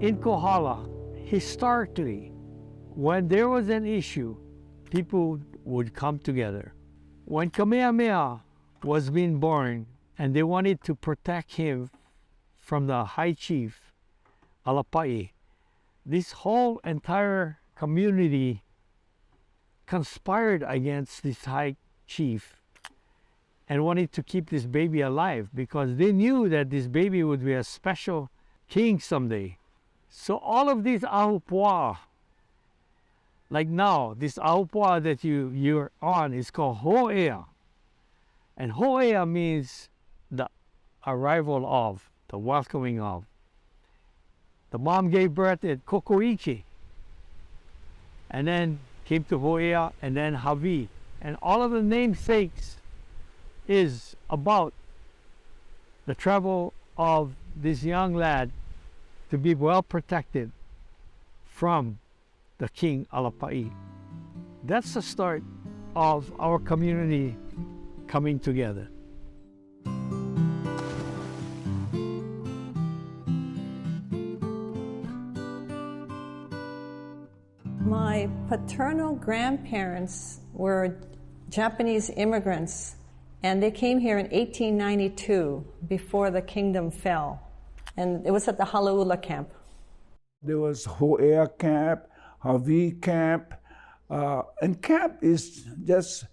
In Kohala, historically, when there was an issue, people would come together. When Kamehameha was being born and they wanted to protect him from the high chief, Alapai, this whole entire community conspired against this high chief and wanted to keep this baby alive because they knew that this baby would be a special king someday. So all of these ahupua'a, like now, this ahupua'a that you're on is called Ho'ea. And Ho'ea means the arrival of, the welcoming of. The mom gave birth at Kokoichi, and then came to Ho'ea, and then Hawi. And all of the namesakes is about the travel of this young lad to be well protected from the King Alapai. That's the start of our community coming together. My paternal grandparents were Japanese immigrants, and they came here in 1892 before the kingdom fell. And it was at the Halaula camp. There was Ho'ea camp, Hawi camp, and camp is just,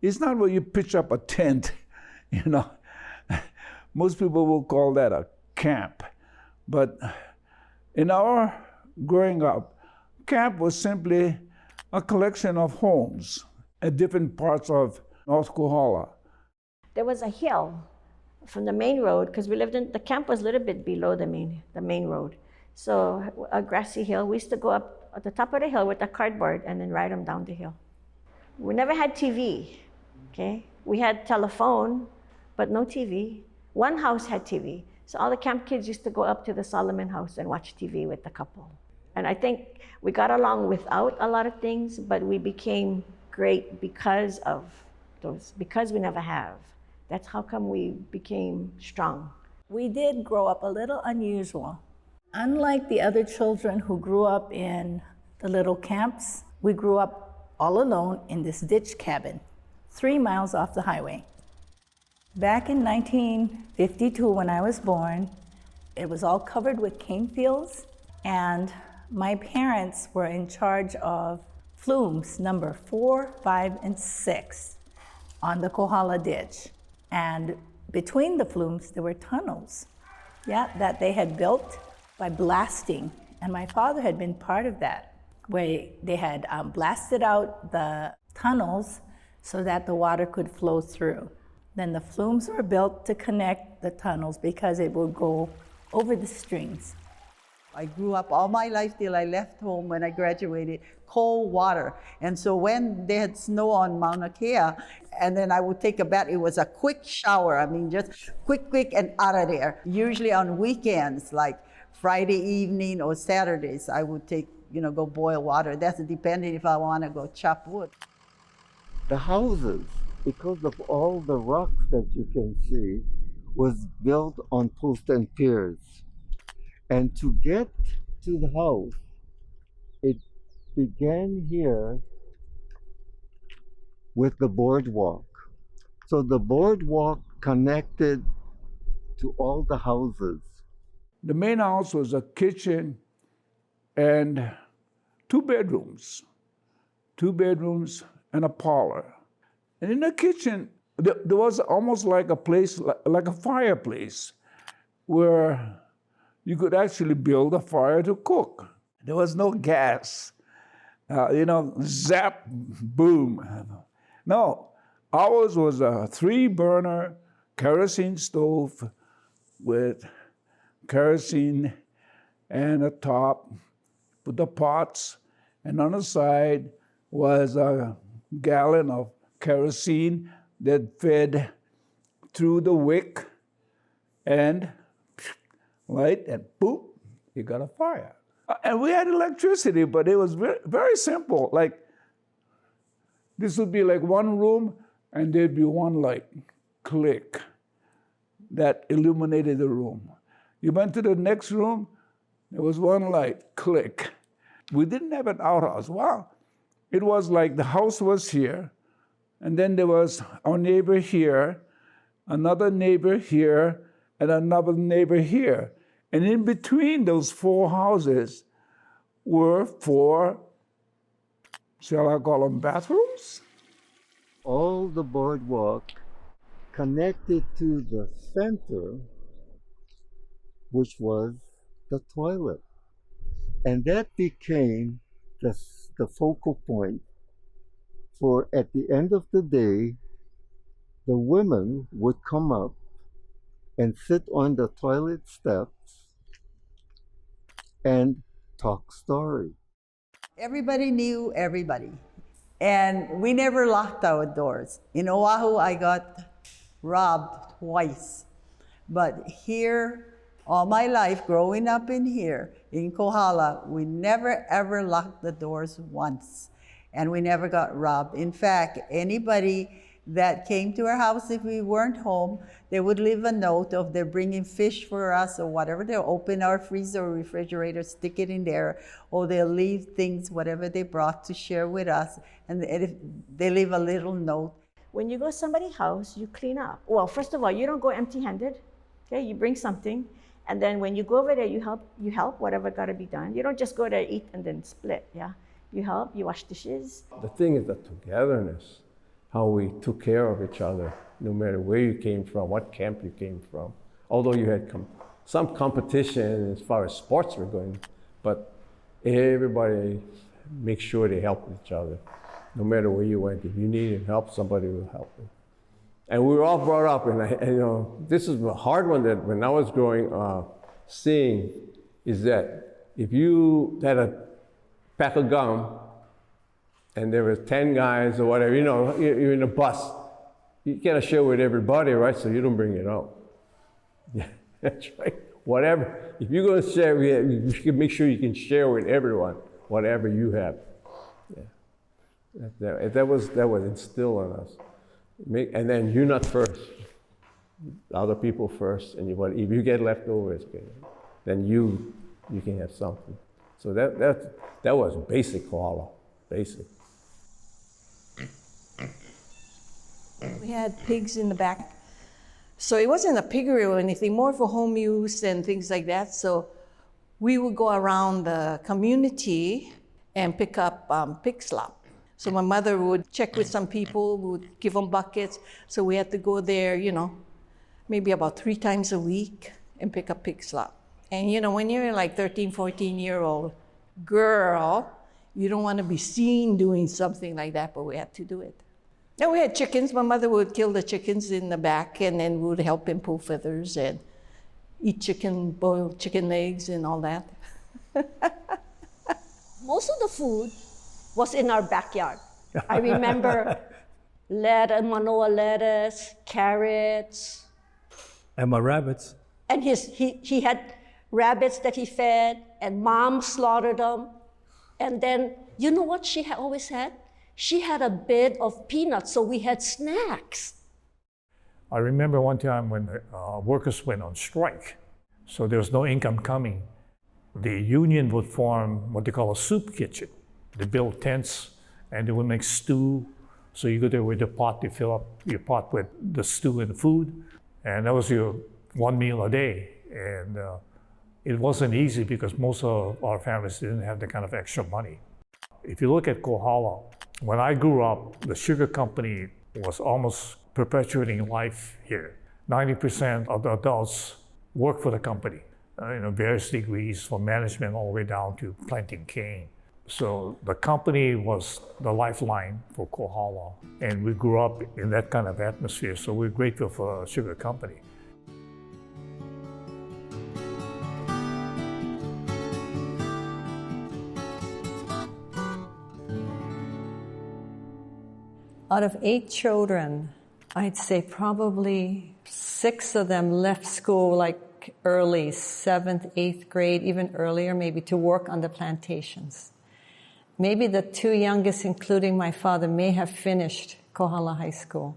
it's not where you pitch up a tent, you know. Most people will call that a camp. But in our growing up, camp was simply a collection of homes at different parts of North Kohala. There was a hill from the main road, because we lived in, the camp was a little bit below the main road. So a grassy hill, we used to go up at the top of the hill with a cardboard and then ride them down the hill. We never had TV, okay? We had telephone, but no TV. One house had TV. So all the camp kids used to go up to the Solomon house and watch TV with the couple. And I think we got along without a lot of things, but we became great because of those, because we never have. That's how come we became strong. We did grow up a little unusual. Unlike the other children who grew up in the little camps, we grew up all alone in this ditch cabin, 3 miles off the highway. Back in 1952, when I was born, it was all covered with cane fields, and my parents were in charge of flumes number 4, 5, and 6 on the Kohala Ditch. And between the flumes, there were tunnels, that they had built by blasting. And my father had been part of that, where they had blasted out the tunnels so that the water could flow through. Then the flumes were built to connect the tunnels because it would go over the streams. I grew up all my life till I left home when I graduated, cold water. And so when they had snow on Mauna Kea, and then I would take a bath, it was a quick shower. I mean, just quick, and out of there. Usually on weekends, like Friday evening or Saturdays, I would go boil water. That's depending if I want to go chop wood. The houses, because of all the rocks that you can see, was built on posts and piers. And to get to the house, it began here with the boardwalk. So the boardwalk connected to all the houses. The main house was a kitchen and 2 bedrooms. 2 bedrooms and a parlor. And in the kitchen, there was almost like a place, like a fireplace, where you could actually build a fire to cook. There was no gas, zap, boom. No, ours was a 3-burner kerosene stove with kerosene and a top, put the pots, and on the side was a gallon of kerosene that fed through the wick and light, and boop, you got a fire. And we had electricity, but it was very, very simple. Like, this would be like one room, and there'd be one light, click, that illuminated the room. You went to the next room, There was one light, click. We didn't have an outhouse. Wow. It was like the house was here, and then there was our neighbor here, another neighbor here, and another neighbor here. And in between those four houses were four, shall I call them bathrooms? All the boardwalk connected to the center, which was the toilet. And that became the focal point for, at the end of the day, the women would come up and sit on the toilet steps and talk story. Everybody knew everybody. And we never locked our doors. In Oahu, I got robbed twice. But here, all my life, growing up in here, in Kohala, we never ever locked the doors once. And we never got robbed. In fact, anybody that came to our house, if we weren't home, they would leave a note of they're bringing fish for us or whatever. They'll open our freezer or refrigerator, stick it in there, or they'll leave things, whatever they brought, to share with us. And if they leave a little note. When you go to somebody's house, you clean up. Well, first of all, you don't go empty-handed. Okay, you bring something. And then when you go over there, you help whatever got to be done. You don't just go there, eat, and then split, yeah? You help, you wash dishes. The thing is the togetherness, how we took care of each other, no matter where you came from, what camp you came from. Although you had some competition as far as sports were going, but everybody make sure they helped each other. No matter where you went, if you needed help, somebody will help you. And we were all brought up, and this is a hard one that when I was growing, seeing is that if you had a pack of gum and there were 10 guys or whatever, you're in a bus, you can't share with everybody, right? So you don't bring it out. Yeah, that's right. Whatever, if you're going to share, you should make sure you can share with everyone whatever you have. Yeah, that was instilled on us. And then you're not first, other people first, and if you get leftovers, then you can have something. So that was basic Kohala, basic. We had pigs in the back. So it wasn't a piggery or anything, more for home use and things like that. So we would go around the community and pick up pig slop. So my mother would check with some people, would give them buckets. So we had to go there, maybe about 3 times a week and pick up pig slop. And when you're like 13, 14-year-old girl, you don't want to be seen doing something like that, but we had to do it. And we had chickens. My mother would kill the chickens in the back, and then we would help him pull feathers and eat chicken, boiled chicken legs and all that. Most of the food was in our backyard. I remember Manoa lettuce, carrots. And my rabbits. And he had rabbits that he fed, and Mom slaughtered them. And then, you know what she always had? She had a bed of peanuts, so we had snacks. I remember one time when the workers went on strike, so there was no income coming. The union would form what they call a soup kitchen. They build tents and they would make stew. So you go there with the pot, you fill up your pot with the stew and the food. And that was your one meal a day. And it wasn't easy because most of our families didn't have the kind of extra money. If you look at Kohala, when I grew up, the sugar company was almost perpetuating life here. 90% of the adults worked for the company, various degrees from management all the way down to planting cane. So the company was the lifeline for Kohala, and we grew up in that kind of atmosphere, so we're grateful for the sugar company. Out of 8 children, I'd say probably 6 of them left school like early, 7th, 8th grade, even earlier maybe, to work on the plantations. Maybe the 2 youngest, including my father, may have finished Kohala High School.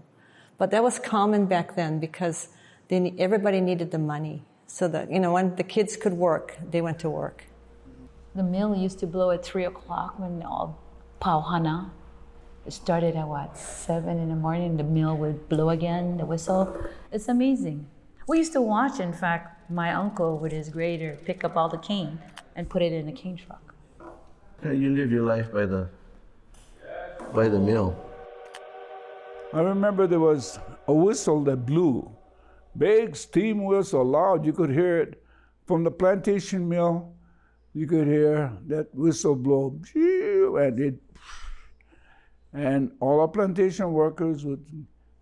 But that was common back then because everybody needed the money. so that, when the kids could work, they went to work. The mill used to blow at 3 o'clock when all Pauhana. It started at 7 in the morning, the mill would blow again, the whistle. It's amazing. We used to watch, in fact, my uncle with his grader pick up all the cane and put it in a cane truck. You live your life by the mill. I remember there was a whistle that blew. Big steam whistle, loud. You could hear it from the plantation mill. You could hear that whistle blow, and all our plantation workers would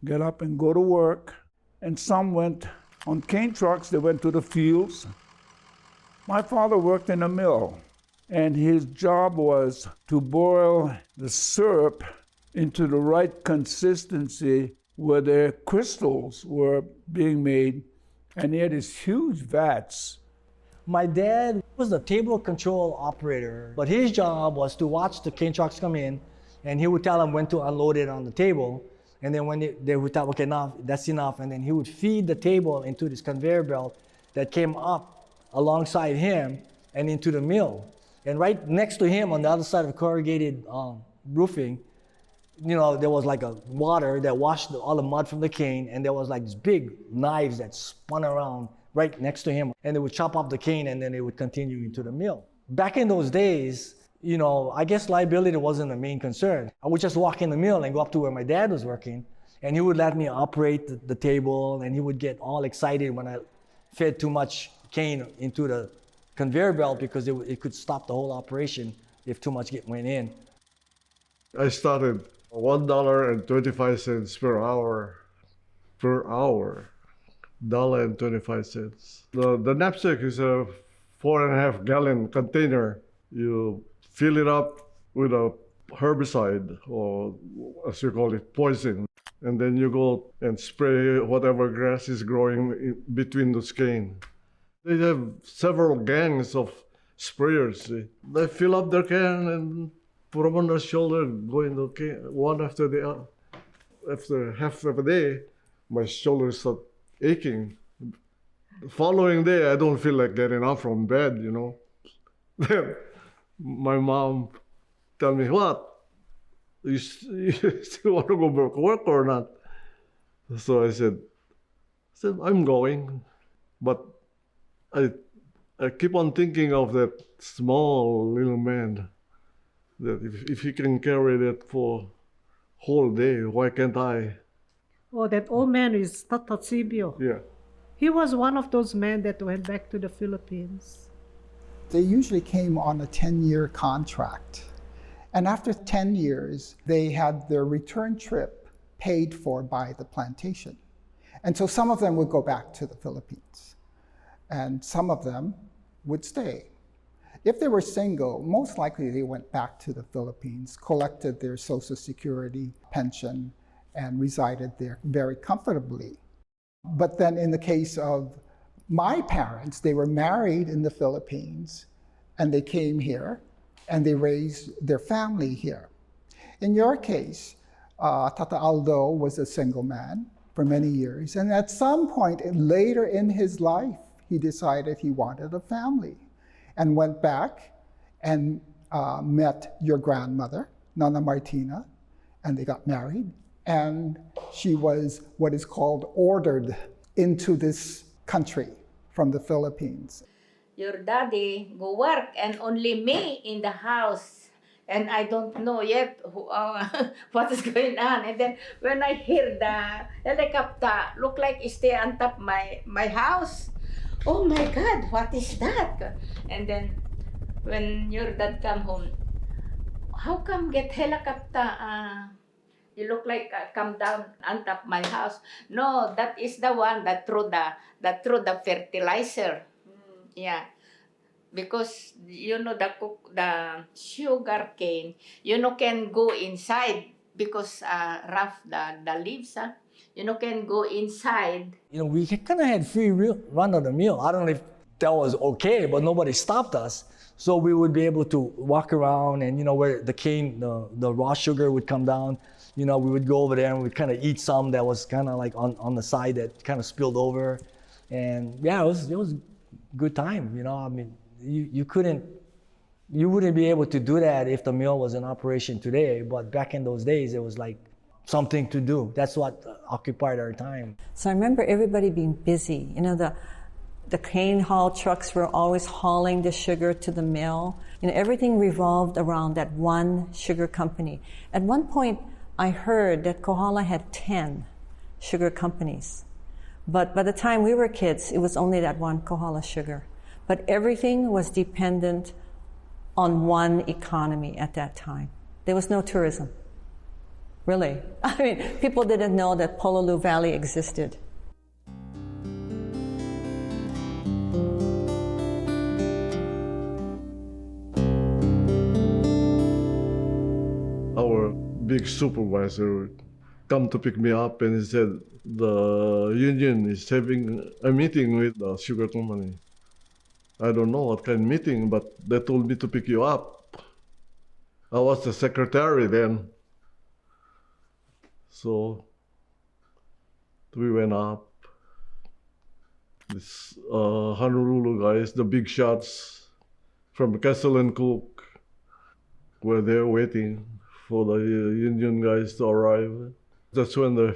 get up and go to work. And some went on cane trucks, they went to the fields. My father worked in a mill, and his job was to boil the syrup into the right consistency where the crystals were being made. And he had these huge vats. My dad was the table control operator, but his job was to watch the cane trucks come in, and he would tell them when to unload it on the table. And then when they would tell, okay, enough, that's enough. And then he would feed the table into this conveyor belt that came up alongside him and into the mill. And right next to him on the other side of corrugated roofing, there was like a water that washed all the mud from the cane, and there was like these big knives that spun around right next to him. And they would chop off the cane, and then they would continue into the mill. Back in those days, I guess liability wasn't the main concern. I would just walk in the mill and go up to where my dad was working, and he would let me operate the table, and he would get all excited when I fed too much cane into the conveyor belt because it could stop the whole operation if too much went in. I started $1.25 per hour. $1.25. The knapsack is a 4.5 gallon container. You fill it up with a herbicide, or as you call it, poison. And then you go and spray whatever grass is growing in between those cane. They have several gangs of sprayers. They fill up their can and put them on their shoulder, go in the cane, one after the other. After half of a day, my shoulders start aching. The following day, I don't feel like getting up from bed, Then my mom tell me, what? You still want to go back to work or not? So I said, I'm going. But I keep on thinking of that small little man, that if he can carry that for whole day, why can't I? Oh, that old man is Tata Sibio. Yeah. He was one of those men that went back to the Philippines. They usually came on a 10-year contract. And after 10 years, they had their return trip paid for by the plantation. And so some of them would go back to the Philippines, and some of them would stay. If they were single, most likely they went back to the Philippines, collected their Social Security pension, and resided there very comfortably. But then in the case of my parents, they were married in the Philippines, and they came here, and they raised their family here. In your case, Tata Aldo was a single man for many years, and at some point later in his life, he decided he wanted a family and went back and met your grandmother, Nana Martina, and they got married. And she was what is called ordered into this country from the Philippines. Your daddy go work and only me in the house. And I don't know yet what is going on. And then when I hear the helicopter, look like it stay on top my house. Oh my God, what is that? And then when your dad come home, how come get helicopter? You look like come down on top my house. No, that is the one that threw the fertilizer. Yeah, because the sugar cane, can go inside because rough the leaves. Can go inside. We kind of had free run of the mill. I don't know if that was okay, but nobody stopped us. So we would be able to walk around, and where the cane, the raw sugar would come down, we would go over there and we'd kind of eat some that was kind of like on the side that kind of spilled over. And yeah, it was good time, you know. I mean, you wouldn't be able to do that if the mill was in operation today, but back in those days, it was like something to do. That's what occupied our time. So I remember everybody being busy. You know, the cane haul trucks were always hauling the sugar to the mill. You know, everything revolved around that one sugar company. At one point, I heard that Kohala had 10 sugar companies. But by the time we were kids, it was only that one, Kohala Sugar. But everything was dependent on one economy at that time. There was no tourism. Really. I mean, people didn't know that Pololu Valley existed. Our big supervisor come to pick me up and he said, the union is having a meeting with the sugar company. I don't know what kind of meeting, but they told me to pick you up. I was the secretary then. So we went up. This Honolulu guys, the big shots from Castle and Cook, were there waiting for the union guys to arrive. That's when they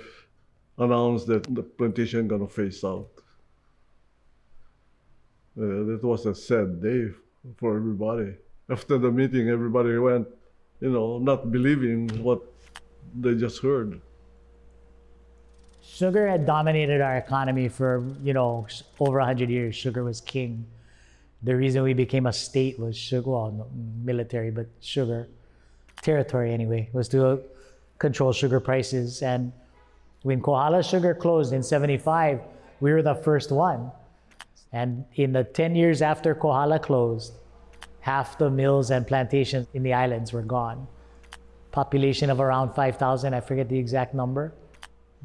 announced that the plantation gonna phase out. That was a sad day for everybody. After the meeting, everybody went, you know, not believing what they just heard. Sugar had dominated our economy for, you know, over 100 years. Sugar was king. The reason we became a state was sugar, well, no, military, but sugar, territory anyway, was to control sugar prices. And when Kohala Sugar closed in 75, we were the first one. And in the 10 years after Kohala closed, half the mills and plantations in the islands were gone. Population of around 5,000, I forget the exact number.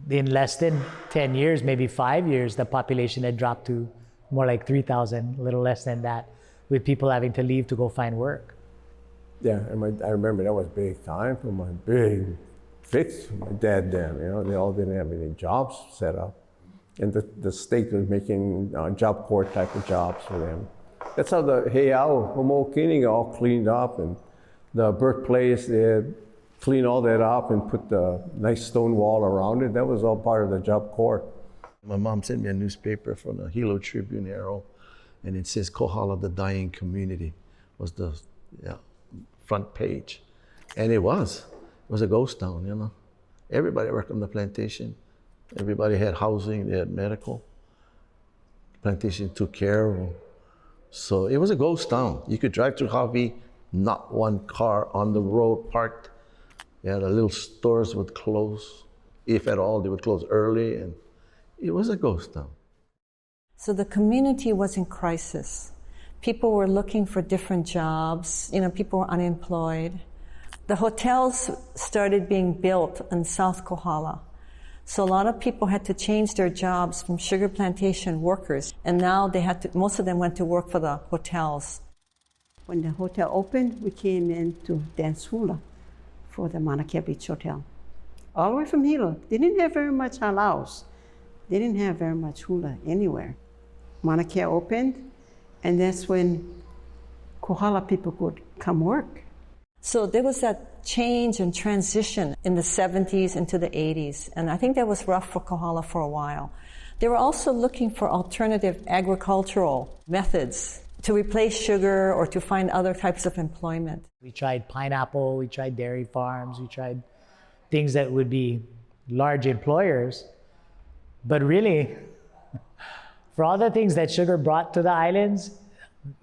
In less than 10 years, maybe 5 years, the population had dropped to more like 3,000, a little less than that, with people having to leave to go find work. Yeah, and I remember that was big time for my big fix. My dad then, you know, they all didn't have any jobs set up. And the state was making Job Corps type of jobs for them. That's how the Heiau, Homo'okini all cleaned up, and the birthplace, they had cleaned all that up and put the nice stone wall around it. That was all part of the Job Corps. My mom sent me a newspaper from the Hilo Tribune Herald, and it says Kohala, the dying community, was the front page. And it was a ghost town, you know. Everybody worked on the plantation. Everybody had housing, they had medical. Plantation took care of them. So it was a ghost town. You could drive through Harvey, not one car on the road parked. Yeah, the little stores would close. If at all, they would close early, and it was a ghost town. So the community was in crisis. People were looking for different jobs. You know, people were unemployed. The hotels started being built in South Kohala. So a lot of people had to change their jobs from sugar plantation workers, and now they had to, most of them went to work for the hotels. When the hotel opened, we came into dance hula for the Mauna Kea Beach Hotel. All the way from Hilo. They didn't have very much halaus. They didn't have very much hula anywhere. Mauna Kea opened, and that's when Kohala people could come work. So there was that change and transition in the 70s into the 80s, and I think that was rough for Kohala for a while. They were also looking for alternative agricultural methods to replace sugar or to find other types of employment. We tried pineapple, we tried dairy farms, we tried things that would be large employers. But really, for all the things that sugar brought to the islands,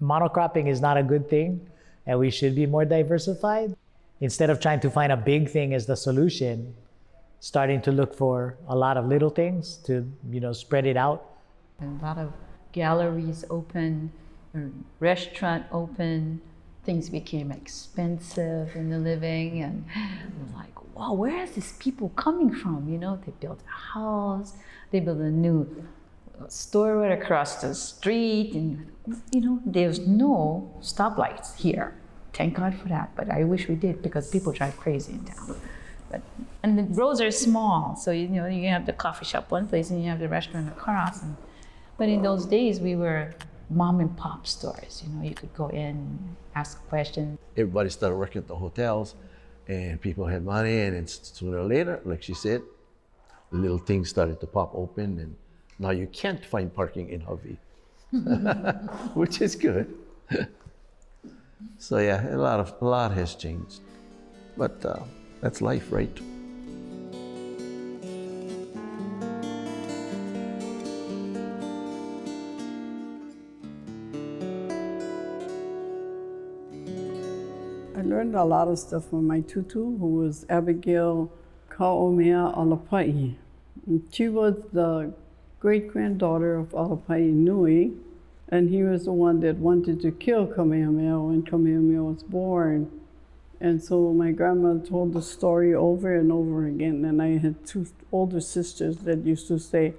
monocropping is not a good thing, and we should be more diversified. Instead of trying to find a big thing as the solution, starting to look for a lot of little things to, you know, spread it out. A lot of galleries open, restaurant open, things became expensive in the living, and we're like, wow, where is these people coming from? You know, they built a house, they built a new store right across the street, and you know, there's no stoplights here. Thank God for that, but I wish we did, because people drive crazy in town. And the roads are small, so you know, you have the coffee shop one place and you have the restaurant across, and But in those days, we were mom and pop stores. You know, you could go in, ask questions. Everybody started working at the hotels, and people had money, and it's sooner or later, like she said, little things started to pop open, and now you can't find parking in Hovey, which is good. So yeah, a lot has changed, but that's life, right? I learned a lot of stuff from my tutu, who was Abigail Kaomea Alapai. She was the great-granddaughter of Alapai Nui, and he was the one that wanted to kill Kamehameha when Kamehameha was born. And so my grandmother told the story over and over again, and I had two older sisters that used to say,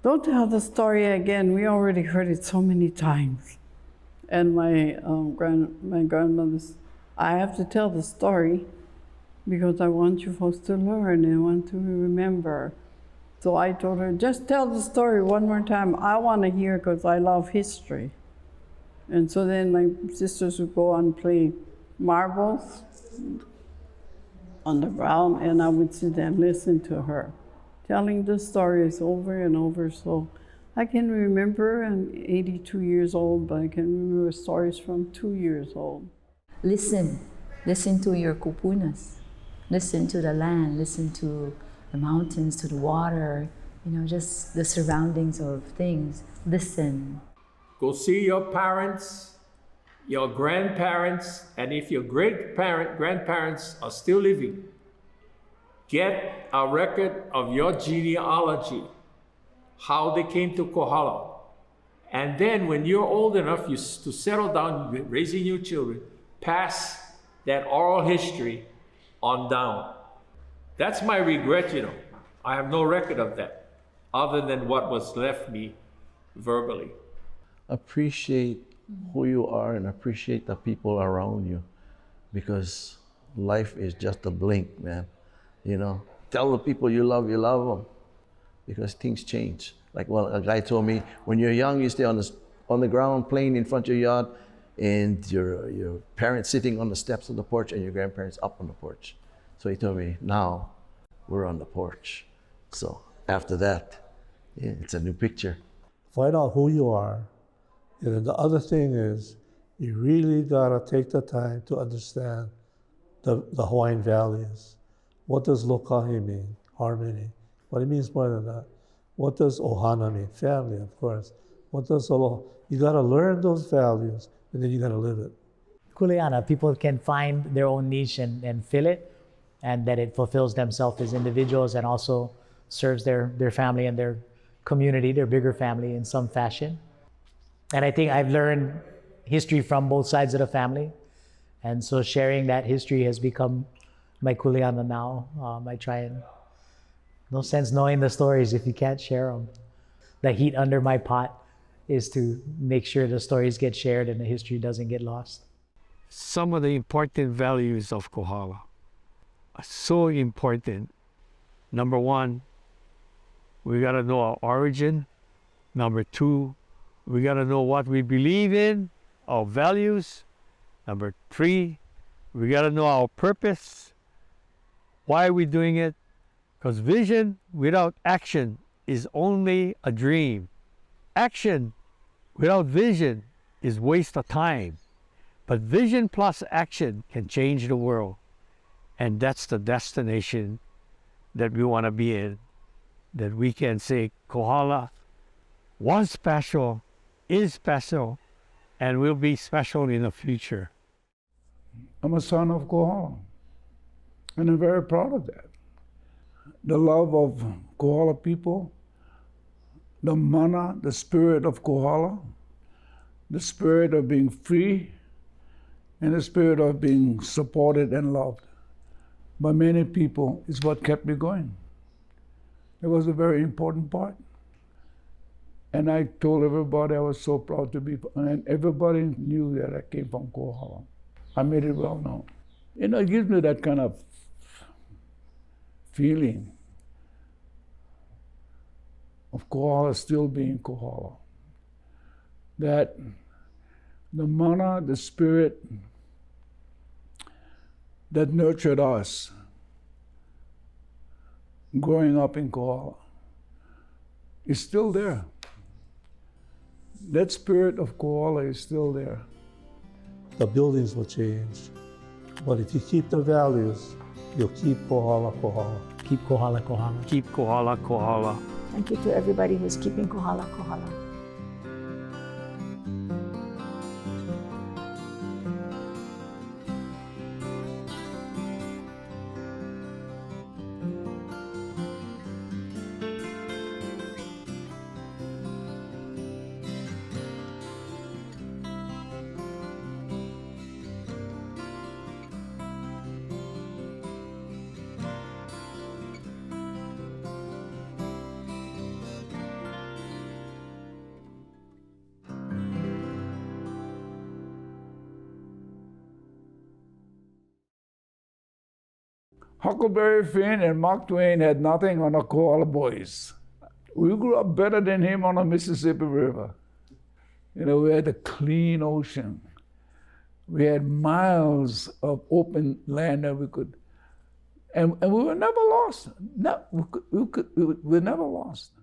"Don't tell the story again, we already heard it so many times." And my grandmother's, "I have to tell the story because I want you folks to learn and want to remember." So I told her, "Just tell the story one more time. I want to hear because I love history." And so then my sisters would go and play marbles on the ground, and I would sit there and listen to her, telling the stories over and over. So I can remember, I'm 82 years old, but I can remember stories from 2 years old. Listen to your kupunas. Listen to the land, listen to the mountains, to the water, you know, just the surroundings of things. Listen. Go see your parents, your grandparents, and if your grandparents are still living, get a record of your genealogy, how they came to Kohala. And then when you're old enough to settle down, raising your children, pass that oral history on down. That's my regret, you know. I have no record of that, other than what was left me verbally. Appreciate who you are and appreciate the people around you, because life is just a blink, man. You know, tell the people you love them, because things change. Like, well, a guy told me, when you're young, you stay on the ground playing in front of your yard, and your parents sitting on the steps of the porch and your grandparents up on the porch. So he told me, now we're on the porch. So after that, yeah, it's a new picture. Find out who you are. And then the other thing is, you really gotta take the time to understand the Hawaiian values. What does lokahi mean? Harmony. But it means more than that. What does ohana mean? Family, of course. What does aloha? You gotta learn those values, and then you gotta live it. Kuleana, people can find their own niche and fill it, and that it fulfills themselves as individuals and also serves their family and their community, their bigger family in some fashion. And I think I've learned history from both sides of the family. And so sharing that history has become my kuleana now. I try and, no sense knowing the stories if you can't share them. The heat under my pot is to make sure the stories get shared and the history doesn't get lost. Some of the important values of Kohala are so important. Number one, we gotta know our origin. Number two, we gotta know what we believe in, our values. Number three, we gotta know our purpose. Why are we doing it? Because vision without action is only a dream. Action without vision is waste of time. But vision plus action can change the world. And that's the destination that we want to be in. That we can say Kohala was special, is special, and will be special in the future. I'm a son of Kohala, and I'm very proud of that. The love of Kohala people, the mana, the spirit of Kohala, the spirit of being free, and the spirit of being supported and loved by many people is what kept me going. It was a very important part. And I told everybody I was so proud to be, and everybody knew that I came from Kohala. I made it well known. You know, it gives me that kind of feeling of Kohala still being Kohala. That the mana, the spirit that nurtured us growing up in Kohala is still there. That spirit of Kohala is still there. The buildings will change, but if you keep the values, you'll keep Kohala, Kohala. Keep Kohala, Kohala. Keep Kohala, Kohala. Thank you to everybody who's keeping Kohala, Kohala. Huckleberry Finn and Mark Twain had nothing on the Kohala boys. We grew up better than him on the Mississippi River. You know, we had a clean ocean. We had miles of open land that we could, and we were never lost. No, we were never lost.